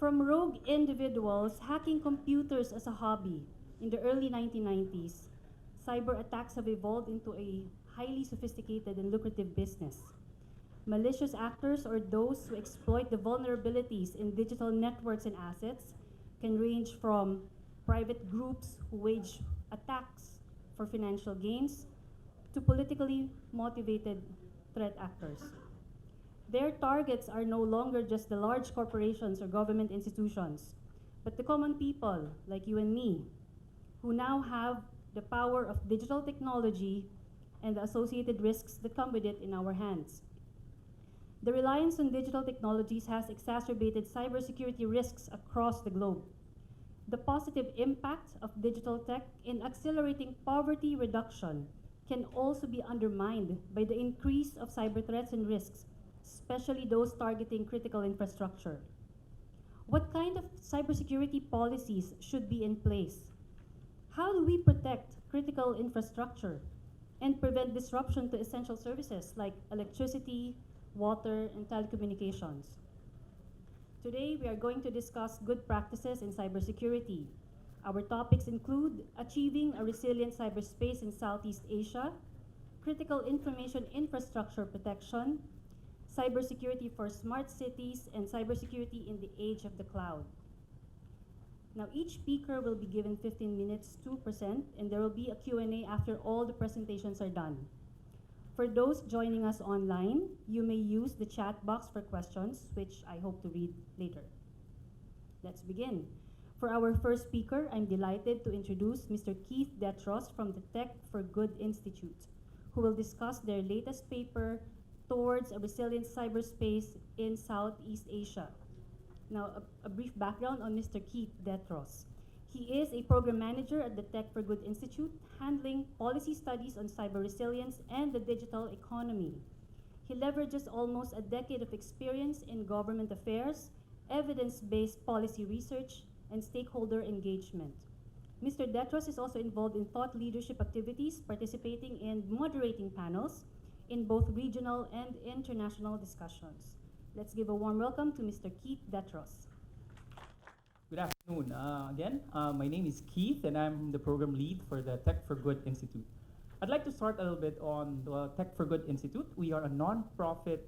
From rogue individuals hacking computers as a hobby in the early 1990s, cyber attacks have evolved into a highly sophisticated and lucrative business. Malicious actors, or those who exploit the vulnerabilities in digital networks and assets, can range from private groups who wage attacks for financial gains to politically motivated threat actors. Their targets are no longer just the large corporations or government institutions, but the common people like you and me, who now have the power of digital technology and the associated risks that come with it in our hands. The reliance on digital technologies has exacerbated cybersecurity risks across the globe. The positive impact of digital tech in accelerating poverty reduction can also be undermined by the increase of cyber threats and risks, especially those targeting critical infrastructure. What kind of cybersecurity policies should be in place? How do we protect critical infrastructure and prevent disruption to essential services like electricity, water, and telecommunications? Today, we are going to discuss good practices in cybersecurity. Our topics include achieving a resilient cyberspace in Southeast Asia, critical information infrastructure protection, cybersecurity for smart cities, and cybersecurity in the age of the cloud. Now, each speaker will be given 15 minutes to present, and there will be a Q&A after all the presentations are done. For those joining us online, you may use the chat box for questions, which I hope to read later. Let's begin. For our first speaker, I'm delighted to introduce Mr. Keith Detros from the Tech for Good Institute, who will discuss their latest paper, Towards a Resilient Cyberspace in Southeast Asia. Now, a brief background on Mr. Keith Detros. He is a program manager at the Tech for Good Institute, handling policy studies on cyber resilience and the digital economy. He leverages almost a decade of experience in government affairs, evidence-based policy research, and stakeholder engagement. Mr. Detros is also involved in thought leadership activities, participating in moderating panels in both regional and international discussions. Let's give a warm welcome to Mr. Keith Detros. Good afternoon. My name is Keith, and I'm the program lead for the Tech for Good Institute. I'd like to start a little bit on the Tech for Good Institute. We are a non-profit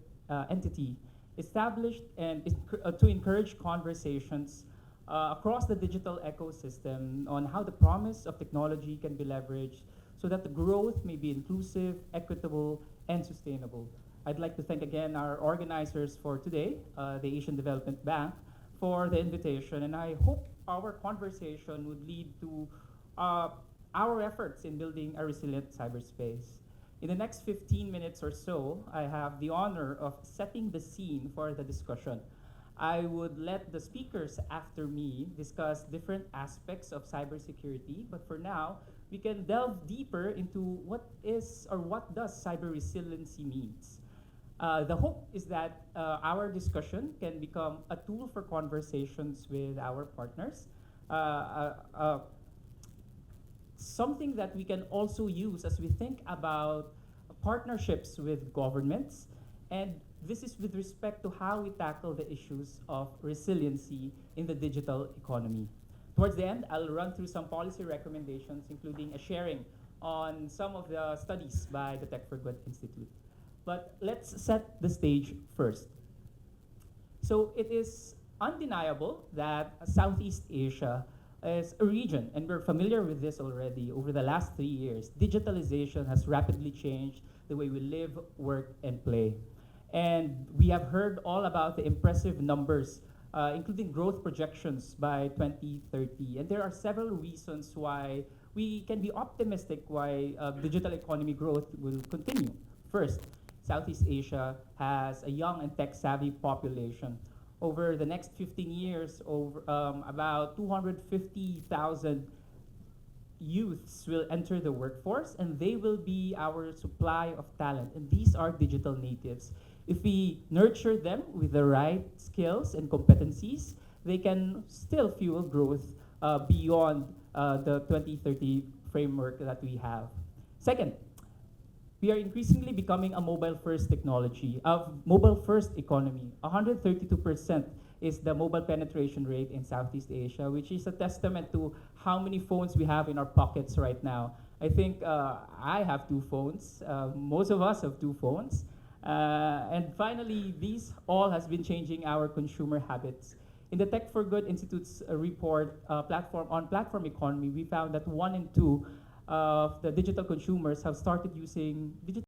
entity established to encourage conversations across the digital ecosystem on how the promise of technology can be leveraged so that the growth may be inclusive, equitable, and sustainable. I'd like to thank again our organizers for today, the Asian Development Bank, for the invitation, and I hope our conversation would lead to our efforts in building a resilient cyberspace. In the next 15 minutes or so, I have the honor of setting the scene for the discussion. I would let the speakers after me discuss different aspects of cybersecurity, but for now, we can delve deeper into what does cyber resiliency means. The hope is that our discussion can become a tool for conversations with our partners, something that we can also use as we think about partnerships with governments, and this is with respect to how we tackle the issues of resiliency in the digital economy. Towards the end, I'll run through some policy recommendations, including a sharing on some of the studies by the Tech for Good Institute. But let's set the stage first. So it is undeniable that Southeast Asia is a region, and we're familiar with this already. Over the last 3 years, digitalization has rapidly changed the way we live, work, and play. And we have heard all about the impressive numbers, including growth projections by 2030. And there are several reasons why we can be optimistic why digital economy growth will continue. First, Southeast Asia has a young and tech-savvy population. Over the next 15 years, about 250,000 youths will enter the workforce, and they will be our supply of talent. And these are digital natives. If we nurture them with the right skills and competencies, they can still fuel growth beyond the 2030 framework that we have. Second, we are increasingly becoming a mobile-first economy. 132% is the mobile penetration rate in Southeast Asia, which is a testament to how many phones we have in our pockets right now. I think I have two phones. Most of us have two phones. And finally, these all has been changing our consumer habits. In the Tech for Good Institute's report platform economy, we found that 1 in 2 of the digital consumers have started using digital